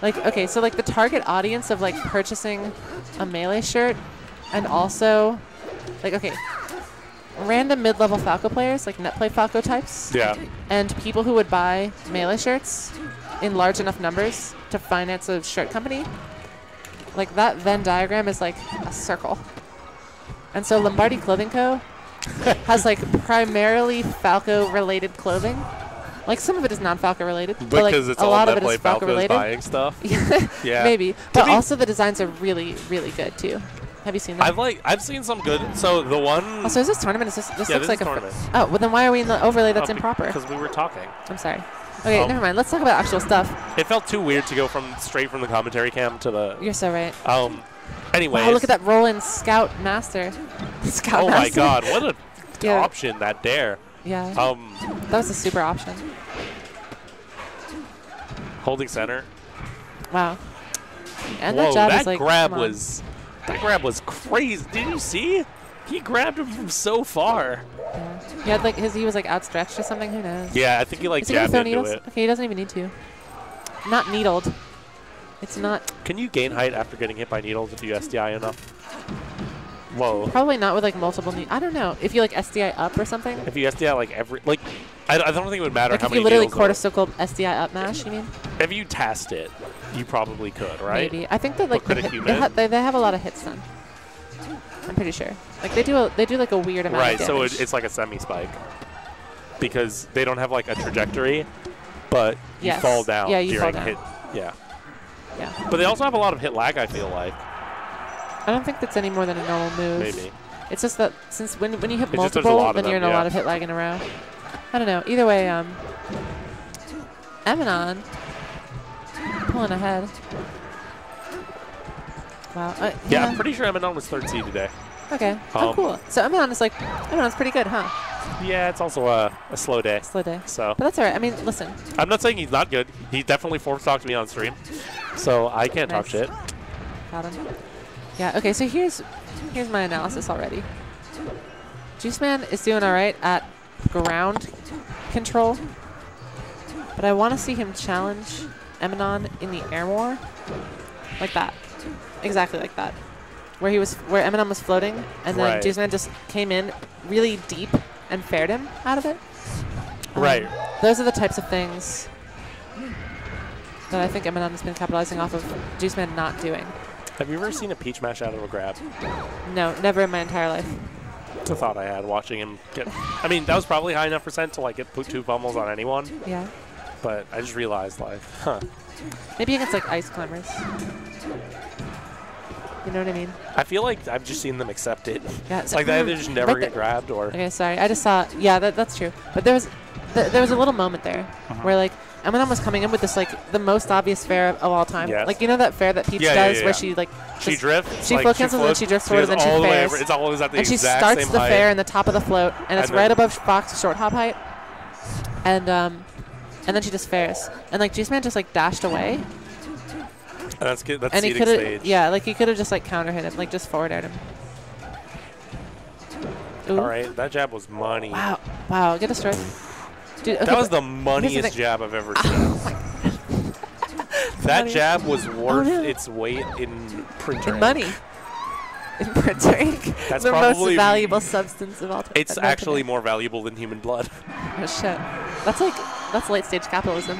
Like, okay, so like the target audience of like purchasing a Melee shirt and also like, okay, random mid-level Falco players, like net play Falco types. Yeah. And people who would buy Melee shirts in large enough numbers to finance a shirt company. Like that Venn diagram is like a circle. And so Lombardi Clothing Co. has like primarily Falco related clothing. Like some of it is non-Falco related, but like Because it's a all lot of net it play is Falco Falcos related. buying stuff. Yeah. Maybe. But also the designs are really, really good too. Have you seen them? I've seen some good. So the one. Also, is this tournament? Is this Yeah, looks this like is a tournament. Oh, well then why are we in the overlay that's improper? Because we were talking. I'm sorry. Okay, never mind. Let's talk about actual stuff. It felt too weird to go straight from the commentary cam to the. You're so right. Anyways. Wow, look at that roll-in Scout Master. Scout Master. My God! What a option that dare. Yeah. That was a super option. Holding center. Wow. And Whoa, that jab that is like, grab was crazy. Did you see? He grabbed him from so far. Yeah. He had like he was like outstretched or something. Who knows? Yeah, I think he like is he gonna jabbed throw into needles? it. Okay, he doesn't even need to. Not needled. It's not. Can you gain height after getting hit by needles if you SDI enough? Whoa. Probably not with like multiple I don't know. If you like SDI up or something. If you SDI like I don't think it would matter like how if many you literally needles. quarter-circle SDI up mash, you mean? If you tasked it, you probably could, right? Maybe. I think that like they have a lot of hits then. I'm pretty sure. Like they do like a weird amount of damage. Right, so it's like a semi-spike. Because they don't have like a trajectory, but you fall down during hit. Yeah. Yeah. But they also have a lot of hit lag, I feel like. I don't think that's any more than a normal move. Maybe. It's just that since when you hit It's multiple, then you're in a lot of hit lag in a row. I don't know. Either way, Emanon pulling ahead. Wow. Yeah, I'm pretty sure Emanon was 3rd seed today. Okay. Oh, cool. So Emanon's pretty good, huh? Yeah, it's also a slow day. Slow day. So. But that's all right. I mean, listen. I'm not saying he's not good. He definitely force-talked me on stream. So I can't talk shit. Got him. Yeah, okay, so here's my analysis already. Juiceman is doing all right at ground control, but I want to see him challenge Emanon in the air war, like that, exactly like that, where Emanon was floating, and then Juiceman just came in really deep and faired him out of it. Right. Those are the types of things that I think Emanon has been capitalizing off of Juiceman not doing. Have you ever seen a peach mash out of a grab? No, never in my entire life. It's a thought I had watching him get. I mean, that was probably high enough % to like get 2 pummels on anyone. Yeah. But I just realized, like, maybe against like ice climbers. You know what I mean? I feel like I've just seen them accept it. Yeah. It's like they either just never get grabbed or. Okay, sorry. I just saw. Yeah, that's true. But there was a little moment there where like Emanon was coming in with this like the most obvious fair of all time. Yes. Like you know that fair that Peach does where she like she drifts. She float cancels and then she drifts forward and then she fairs. It's always at the and she exact starts same the height. fair in the top of the float and it's right above Fox's short hop height. And then she just fairs. And like Juiceman just like dashed away. And that's good. That's and seeding stage. Yeah, like he could have just like counter hit him, like just forward aired him. Ooh. All right, that jab was money. Wow, get a strike. Dude, okay, that was the moneyest jab I've ever seen. That jab was worth its weight in printer ink. Money. In printer ink? That's the probably most valuable substance of all time. It's actually more valuable than human blood. Oh shit. That's late stage capitalism.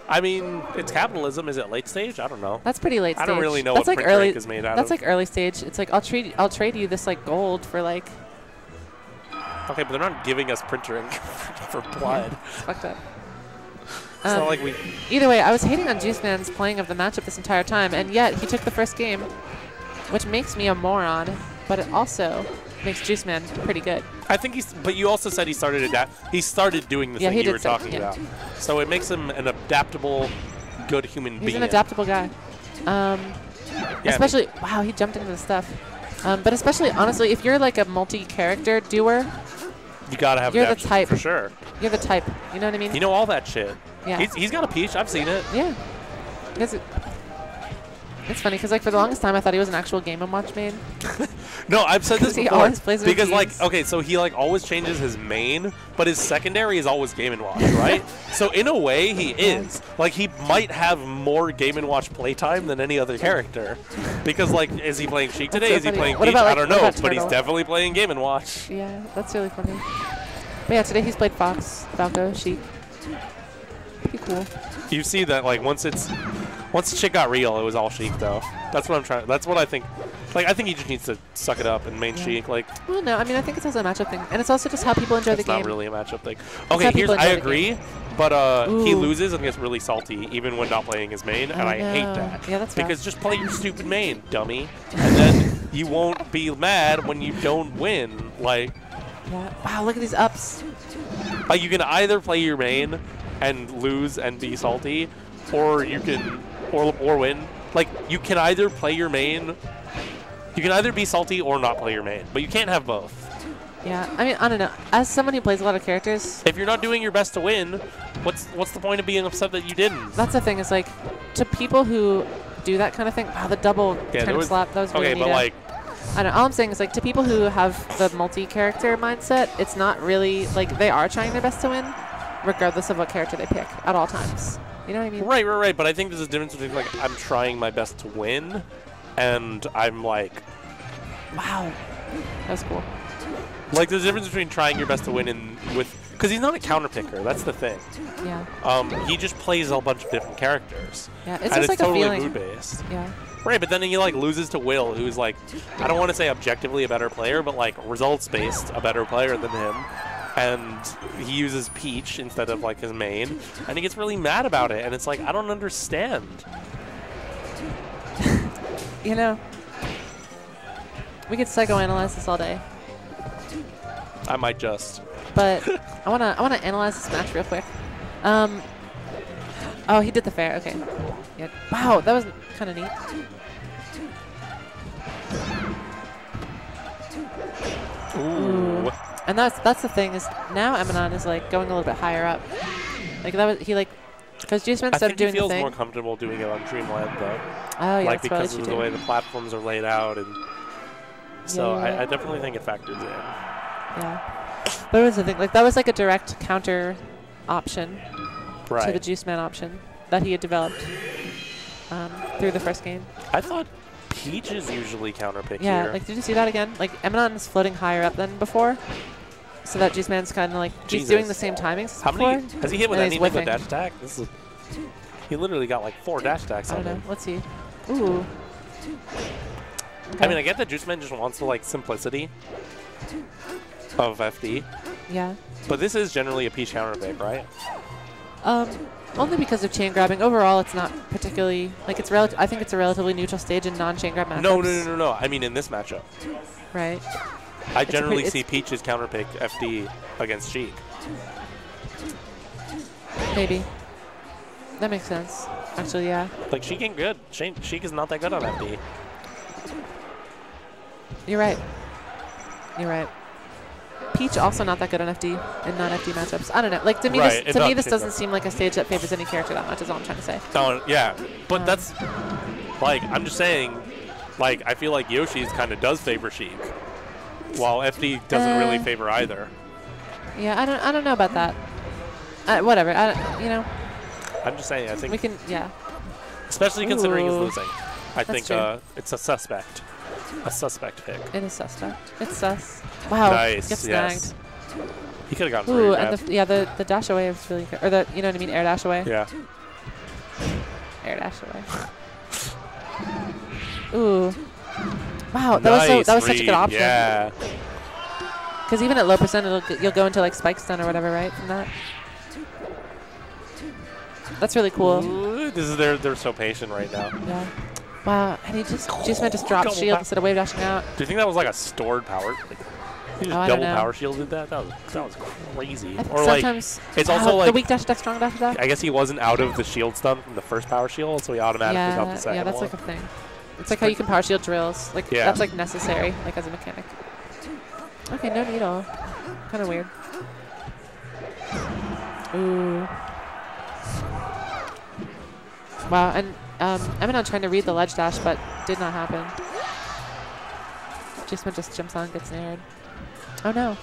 I mean, it's capitalism. Is it late stage? I don't know. That's pretty late stage. I don't really know that's what like printer ink is made out of. That's like early stage. It's like I'll trade you this like gold for like. Okay, but they're not giving us printer ink for blood. Yeah, it's fucked up. It's not like we. Either way, I was hating on Juiceman's playing of the matchup this entire time, and yet he took the first game, which makes me a moron, but it also makes Juiceman pretty good. I think but you also said he started doing the thing you were talking about. So it makes him an adaptable, good human being. He's an adaptable guy. Especially, wow, he jumped into the stuff. But especially, honestly, if you're like a multi-character doer, you gotta have. You're the type for sure. You're the type. You know what I mean? You know all that shit. Yeah. He's got a peach. I've seen it. Yeah. It's funny because like for the longest time I thought he was an actual Game & Watch main. No, I've said this before. He always plays with because teams. like okay, so he like always changes his main, but his secondary is always Game & Watch, right? So in a way he is. Like he might have more Game & Watch playtime than any other character. Because like is he playing Sheik today? So is he funny. playing What Peach? about, I like, don't what know, about but he's Turtle? definitely playing Game & Watch. Yeah, that's really funny. But yeah, today he's played Fox, Falco, Sheik. Pretty cool. You see that like once shit got real, it was all Sheik though. That's what I'm trying. That's what I think. Like I think he just needs to suck it up and main Sheik. Like well, no, I mean I think it's also a matchup thing, and it's also just how people enjoy the game. It's not really a matchup thing. How Okay, people I enjoy the agree, but he loses and gets really salty even when not playing his main, and I hate that. Yeah, that's because just play your stupid main, dummy, and then you won't be mad when you don't win. Like, yeah. Wow, look at these ups. like you can either play your main and lose and be salty, or you can or win. Like you can either play your main. You can either be salty or not play your main, but you can't have both. Yeah, I mean, I don't know. As someone who plays a lot of characters, if you're not doing your best to win, what's the point of being upset that you didn't? That's the thing. Is like to people who do that kind of thing. Wow, the double turnip slap. That was really okay, but like, I don't know. All I'm saying is like to people who have the multi-character mindset, it's not really like they are trying their best to win, regardless of what character they pick at all times. You know what I mean? Right. But I think there's a difference between like I'm trying my best to win, and I'm like, wow, that was cool. Like there's a difference between trying your best to win and because he's not a counter picker. That's the thing. Yeah. He just plays a bunch of different characters. Yeah, it's and just like totally a feeling. mood based. Yeah. Right, but then he like loses to Will, who's like, I don't want to say objectively a better player, but like results based a better player than him. And he uses Peach instead of like his main, and he gets really mad about it. And it's like I don't understand. You know, we could psychoanalyze this all day. I might just. But I wanna analyze this match real quick. Oh, he did the fair. Okay. Yeah. Wow, that was kind of neat. Ooh. And that's the thing is now Emanon is like going a little bit higher up. Like that was he like because Juiceman started doing the thing. I think he feels more comfortable doing it on Dreamland though. Oh yeah, like that's because of the way the platforms are laid out, and so yeah, I definitely think it factors in. Yeah. But it was the thing, like that was like a direct counter option to the Juiceman option that he had developed through the first game. I thought Peach is usually counter pick yeah, here. like did you see that again? Like Emanon is floating higher up than before, so that Juiceman's kind of like he's doing the same timings. How many has he hit with anything but dash attack? This is he literally got like 4 dash attacks on him. I don't know. Let's see. Ooh. Okay. I mean, I get that Juiceman just wants the like simplicity of FD. Yeah. But this is generally a Peach counter pick, right? Only because of chain grabbing. Overall, it's not particularly like it's I think it's a relatively neutral stage in non-chain grab matchups. No. I mean, in this matchup. Right. I generally see Peach's counter pick FD against Sheik. Maybe. That makes sense. Actually, yeah. Like Sheik ain't good. Sheik is not that good on FD. You're right. You're right. Peach also not that good on FD in non-FD matchups. I don't know. Like to me, this doesn't seem like a stage that favors any character that much. Is all I'm trying to say. No, yeah, but that's like I'm just saying. Like I feel like Yoshi's kind of does favor Sheik, while FD doesn't really favor either. Yeah, I don't know about that. Whatever. You know. I'm just saying. I think we can. Yeah. Especially considering he's losing, I think true. It's a suspect. A suspect pick. It is suspect. It's sus. Wow. Nice. Gets snagged. He could have gotten. Ooh, and the dash away was really good. Or the you know what I mean, air dash away. Yeah. Air dash away. Ooh. Wow, that was such a good option. Yeah. Because even at low percent, you'll go into like spike stun or whatever, right? From that. That's really cool. Ooh, they're so patient right now. Yeah. Wow, and he just meant to drop shield instead of wave dashing out. Do you think that was like a stored power? Like, he just double power shielded that? That was crazy. Or sometimes like, it's also like the weak dash attack, strong dash attack. I guess he wasn't out of the shield stun from the first power shield, so he automatically got the second one. Yeah, that's like a thing. It's like how you can power shield drills. Like that's like necessary, like as a mechanic. Okay, no needle. Kind of weird. Ooh. Wow, and Emanon trying to read the ledge dash, but did not happen. Juiceman just jumps on, gets nared. Oh no.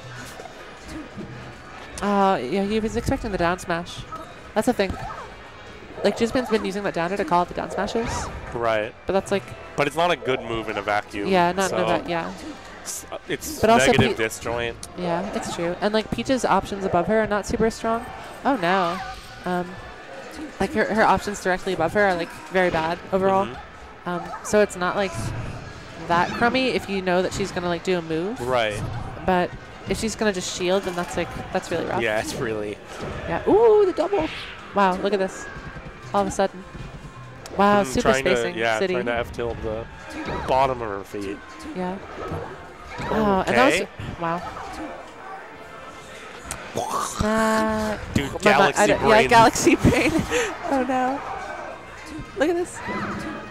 Yeah, he was expecting the down smash. That's the thing. Like, Juiceman's been using that downer to call out the down smashes. Right. But that's like... But it's not a good move in a vacuum. Yeah, not in a vacuum, yeah. It's but negative disjoint. Yeah, it's true. And, like, Peach's options above her are not super strong. Oh, no. Like, her options directly above her are, like, very bad overall. So it's not, like, that crummy if you know that she's going to, like, do a move. Right. But if she's going to just shield, then that's, like, that's really rough. Yeah, it's really... Yeah. Ooh, the double. Wow, look at this. All of a sudden. Wow, super spacing. City. Trying to F-tilt the bottom of her feet. Yeah. Oh, and that was... Wow. Dude, Galaxy Brain. Yeah, Galaxy Brain. Oh, no. Look at this.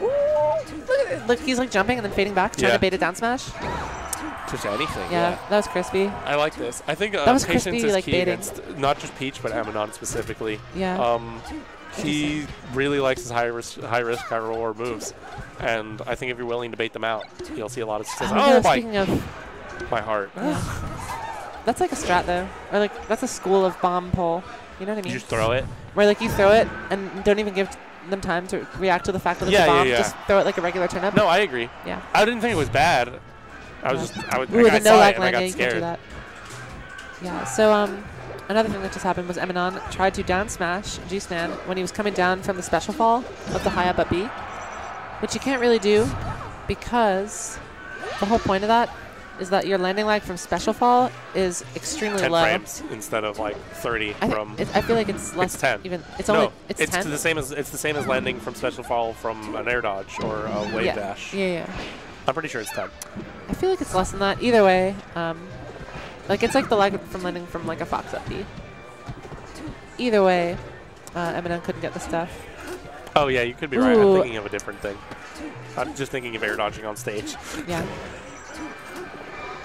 Ooh, look at it. Look, he's, like, jumping and then fading back, trying to bait a down smash. Just anything, yeah. That was crispy. I like this. I think that was patience crispy, is like key baiting. against not just Peach, but Emanon specifically. Yeah. He really likes his high risk, high reward moves, and I think if you're willing to bait them out, you'll see a lot of success. Oh my heart. Yeah. That's like a strat though, or like that's a school of bomb pull. You know what I mean? You just throw it. Where like you throw it and don't even give them time to react to the fact that it's a bomb. Just throw it like a regular turnip. No, I agree. Yeah. I didn't think it was bad. I was just I no saw it and you I got can't scared. do that. Yeah. So another thing that just happened was Emanon tried to down smash Juiceman when he was coming down from the special fall of the high up B, which you can't really do because the whole point of that is that your landing lag from special fall is extremely 10 low. frames instead of like 30 from. I feel like it's less. It's 10. Even it's only it's 10. the same as landing from special fall from an air dodge or a wave dash. Yeah. I'm pretty sure it's 10. I feel like it's less than that. Either way, like it's like the lag from landing from like a Fox up B. Either way, Emanon couldn't get the stuff. Oh yeah, you could be right. I'm thinking of a different thing. I'm just thinking of air dodging on stage. Yeah.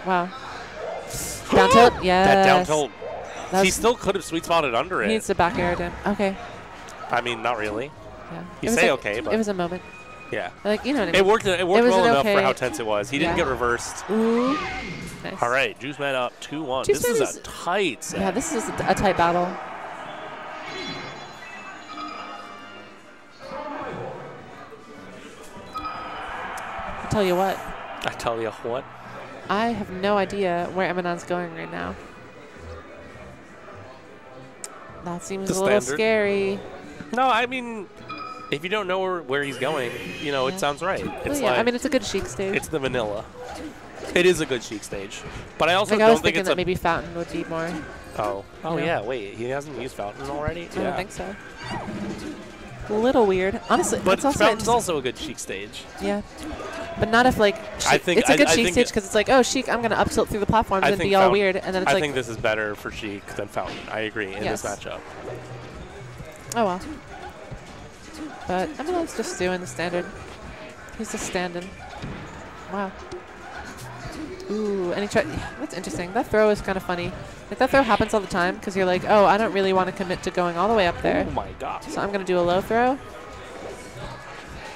Wow. Down tilt? Yes. That down tilt. He still could have sweet spotted under it. He needs to back air him. Okay. I mean, not really. Yeah. You say okay, but... It was a moment. Yeah. Like, you know what I mean? It worked well enough for how tense it was. He didn't get reversed. Ooh. Nice. All right, Juiceman up 2-1. This is a tight set. Yeah, this is a tight battle. I tell you what. I have no idea where Emanon's going right now. That seems a little scary. No, I mean, if you don't know where he's going, you know, it sounds right. It's I mean, it's a good Sheik stage. It's the vanilla. It is a good Sheik stage. But I also like don't I was think thinking it's that maybe Fountain would be more. Oh yeah, wait, he hasn't used Fountain already? I don't think so. A little weird. Honestly, but Fountain's also a good Sheik stage. Yeah. But not if, like, it's a good Sheik stage because it's like, oh, Sheik, I'm going to up tilt through the platform and then be all weird. And then it's like... I think this is better for Sheik than Fountain. I agree in this matchup. Oh, well. But Emanon's just doing the standard. He's just standing. Wow. Ooh, and he tried... That's interesting. That throw is kind of funny. Like, that throw happens all the time because you're like, oh, I don't really want to commit to going all the way up there. Oh, my God. So I'm going to do a low throw.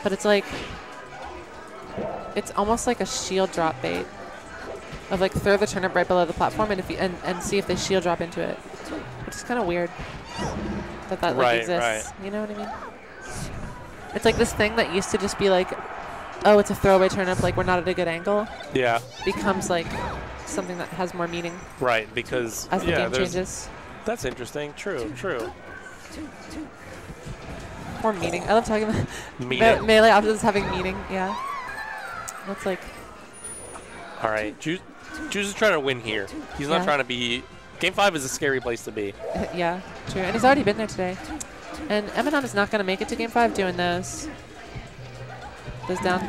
But it's like... It's almost like a shield drop bait. Of like throw the turnip right below the platform and if you, and see if they shield drop into it. Which is kind of weird that like exists. You know what I mean? It's like this thing that used to just be like, oh, it's a throwaway turnip, like we're not at a good angle. Yeah. Becomes like something that has more meaning. Right, because as the game changes. That's interesting. True. More meaning. I love talking about melee options having meaning. Yeah. That's like... All right. Juice is trying to win here. He's not trying to be... Game 5 is a scary place to be. Yeah, true. And he's already been there today. And Emanon is not going to make it to Game 5 doing those down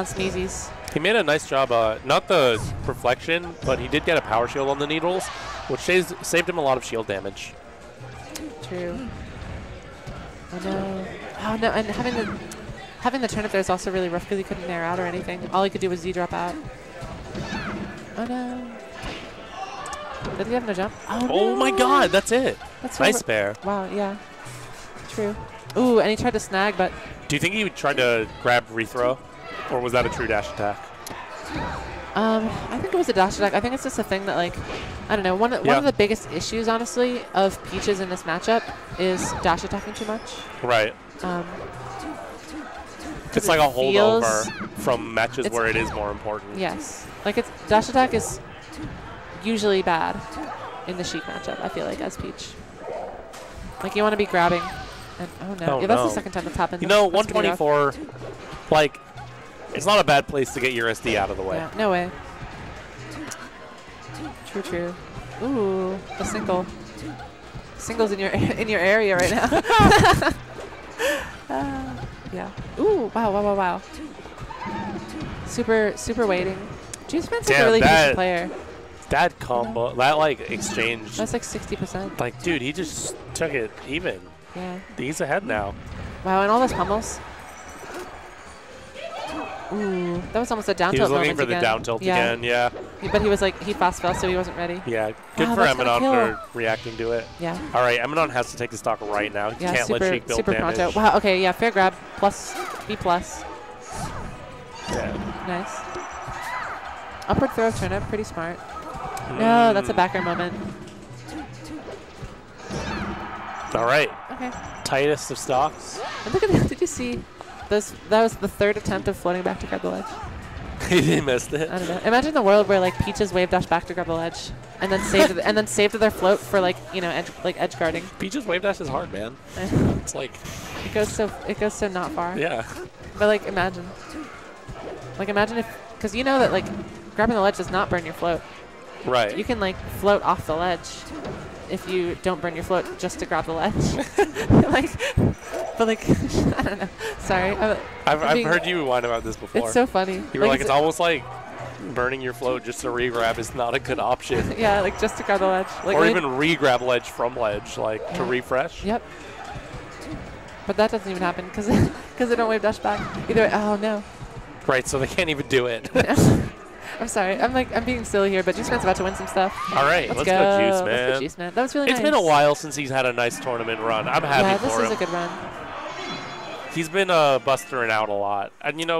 sneezies. He made a nice job. Not the reflection, but he did get a power shield on the needles, which saved him a lot of shield damage. True. Oh, no. Oh, no. And having the turnip there is also really rough because he couldn't air out or anything. All he could do was Z-drop out. Oh, no. Did he have no jump? Oh my God, that's it. That's nice spare. Wow, yeah. True. Ooh, and he tried to snag, but Do you think he tried to grab rethrow, or was that a true dash attack? I think it was a dash attack. I think it's just a thing that, like, I don't know. One of the biggest issues, honestly, of Peaches in this matchup is dash attacking too much. Right. It's like a holdover from matches where it is more important. Yes. Like, it's dash attack is usually bad in the Sheik matchup, I feel like, as Peach. Like, you want to be grabbing. And, oh, no. Yeah, that's the second time that's happened. You know, 124, like, it's not a bad place to get your SD out of the way. Yeah, no way. True, true. Ooh, a single. Singles in your area right now. Yeah. Ooh, wow, wow, wow, wow. Super waiting. Juiceman's like a really decent player. That combo, that like exchange. That's like 60%. Like, dude, he just took it even. Yeah. He's ahead now. Wow, and all those pummels. Ooh, that was almost a down tilt. He was looking for the down tilt again, yeah. But he was like, he fast fell, so he wasn't ready. Yeah, good for Emanon for reacting to it. Yeah. All right, Emanon has to take the stock right now. He can't let Sheik build super damage. pronto. Wow, okay, yeah, fair grab. Plus, B+. Yeah. Nice. Upward throw turnip, pretty smart. No, that's a back air moment. All right. Okay. Tightest of stocks. And look at that. Did you see? That was the third attempt of floating back to grab the ledge. He missed it. I don't know. Imagine the world where like Peaches wave dash back to grab the ledge, and then saved their float for like edge guarding. Peaches wave dash is hard, man. It's like it goes so not far. Yeah. But like imagine if, because you know that like grabbing the ledge does not burn your float. Right. You can like float off the ledge if you don't burn your float just to grab the ledge. But like, I don't know. Sorry. I've heard you whine about this before. It's so funny. You were like, it's almost like burning your float just to re-grab is not a good option. Yeah, like just to grab the ledge. Like, or even re-grab ledge from ledge, like to refresh. Yep. But that doesn't even happen because they don't wave dash back. Either way, oh no. Right, so they can't even do it. I'm sorry. I'm being silly here, but Juiceman's about to win some stuff. All right, let's go Juiceman. Let's go Juiceman. That was really nice. It's been a while since he's had a nice tournament run. I'm happy for him. Yeah, this is a good run. He's been bustering out a lot. And, you know,